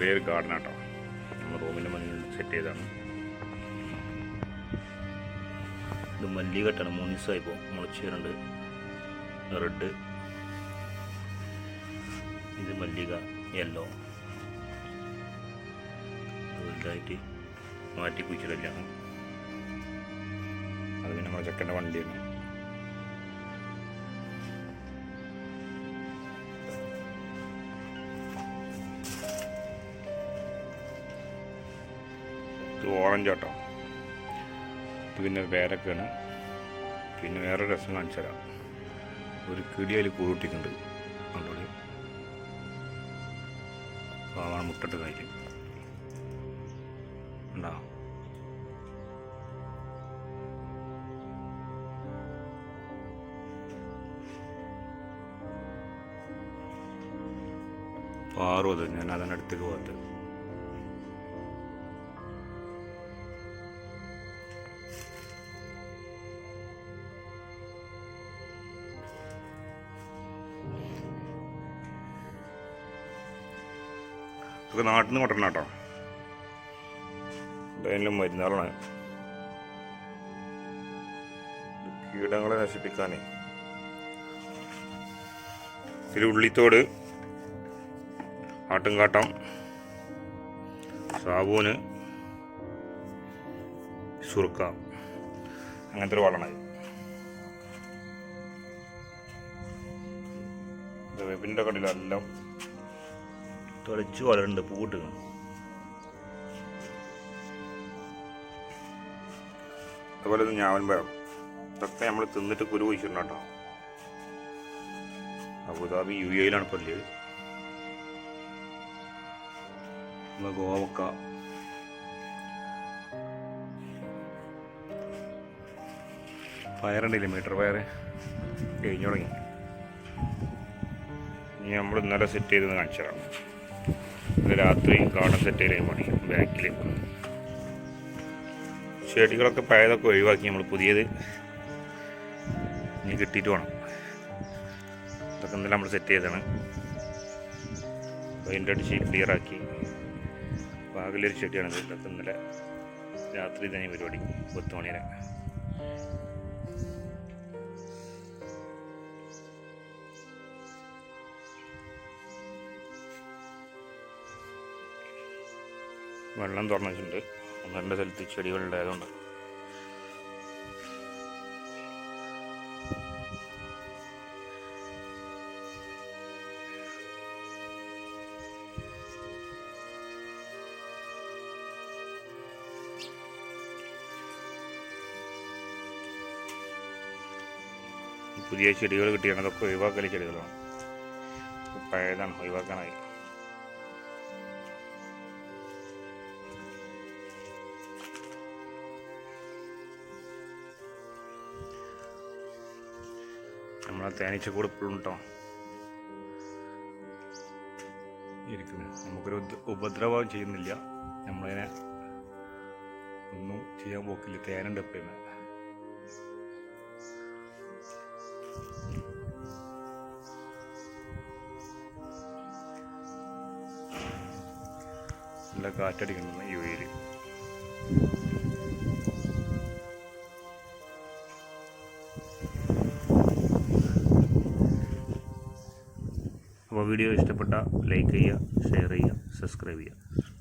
ചെറിയൊരു ഗാർഡനാട്ടോ. നമ്മൾ റൂമിൻ്റെ മുന്നിൽ സെറ്റ് ചെയ്തതാണ്. ഇത് മല്ലികട്ടാണ്. 3 ദിവസമായിപ്പോൾ മുളച്ച് വരുന്നുണ്ട്. റെഡ്, ഇത് മല്ലിക യെല്ലോ. വലുതായിട്ട് മാറ്റി കുഴിച്ചിടലാണ്. അത് പിന്നെ നമ്മുടെ ചെക്കൻ്റെ വണ്ടിയാണ്. ഇത് ഓറഞ്ച് ആട്ടോ. ഇത് പിന്നെ പേരൊക്കെയാണ്. പിന്നെ വേറെ രസം കാണിച്ചു തരാം. ഒരു കിളി അതിൽ കൂട്ടിട്ടുണ്ട്. കണ്ടോളി, പാവാണ് മുട്ടിട്ട് കയ്യിൽ ഉണ്ടോ. പാറും അത്. ഞാൻ അതിനടുത്തേക്ക് പോകത്ത്. ഇതൊക്കെ നാട്ടിൽ നിന്ന് കൊണ്ടുവരണം കേട്ടോ. എന്തായാലും മരുന്നുകളാണ്. കീടങ്ങളെ നശിപ്പിക്കാനേ. ഇതിൽ ഉള്ളിത്തോട്, ആട്ടുംകാട്ടം, സാബൂന്, സുർക്ക, അങ്ങനത്തെ ഒരു വളമാണ്. ഇത് വെബിൻ്റെ കടയിലെല്ലാം തുളച്ച് വളരുന്നുണ്ട്. പൂട്ടിക്കണം. അതുപോലെ ഇത് ഞാവൻപഴം. ഇതൊക്കെ നമ്മൾ തിന്നിട്ട് കുരു കുഴിച്ചിട്ടുണ്ട് കേട്ടോ. അബുദാബി UAE പല്ല്. ഗോവക്ക, പയറുണ്ടല്ലേ, മീറ്റർ പയർ കഴിഞ്ഞു തുടങ്ങി. ഇനി നമ്മൾ ഇന്നലെ സെറ്റ് ചെയ്തെന്ന് കാണിച്ചു തരാം. ഇത് രാത്രി ഗാർഡൻ സെറ്റ് ചെയ്തേ പണി. ബാക്കിൽ ചെടികളൊക്കെ പഴയതൊക്കെ ഒഴിവാക്കി നമ്മൾ പുതിയത് ഇനി കിട്ടിയിട്ട് വേണം. ഇതൊക്കെ ഇന്നലെ നമ്മൾ സെറ്റ് ചെയ്തതാണ്. പെയിൻ്റ് അടിച്ച് ക്ലിയറാക്കി. പാകലൊരു ചെടിയാണിത്. ഇതൊക്കെ ഇന്നലെ രാത്രി തന്നെ പരിപാടി 10 മണി വരെ. വെള്ളം തുറന്നിട്ടുണ്ട്. 1-2 സ്ഥലത്ത് ചെടികളുണ്ടായതുകൊണ്ട്. പുതിയ ചെടികൾ കിട്ടിയാണ്. അതൊക്കെ ഒഴിവാക്കൽ ചെടികളാണ്. പഴയതാണ്, ഒഴിവാക്കാനായി. നമ്മളെ തേനീച്ചക്കൂട് ഇപ്പോഴും കേട്ടോ ഇരിക്കുന്നത്. നമുക്കൊരു ഉപദ്രവം ചെയ്യുന്നില്ല. നമ്മളതിനെ ഒന്നും ചെയ്യാൻ പോക്കില്ല. തേനുണ്ട് എപ്പോഴും. നല്ല കാറ്റടിക്കുന്നു UAE. അപ്പോൾ വീഡിയോ ഇഷ്ടപ്പെട്ട ലൈക്ക് ചെയ്യുക, ഷെയർ ചെയ്യുക, സബ്സ്ക്രൈബ് ചെയ്യുക.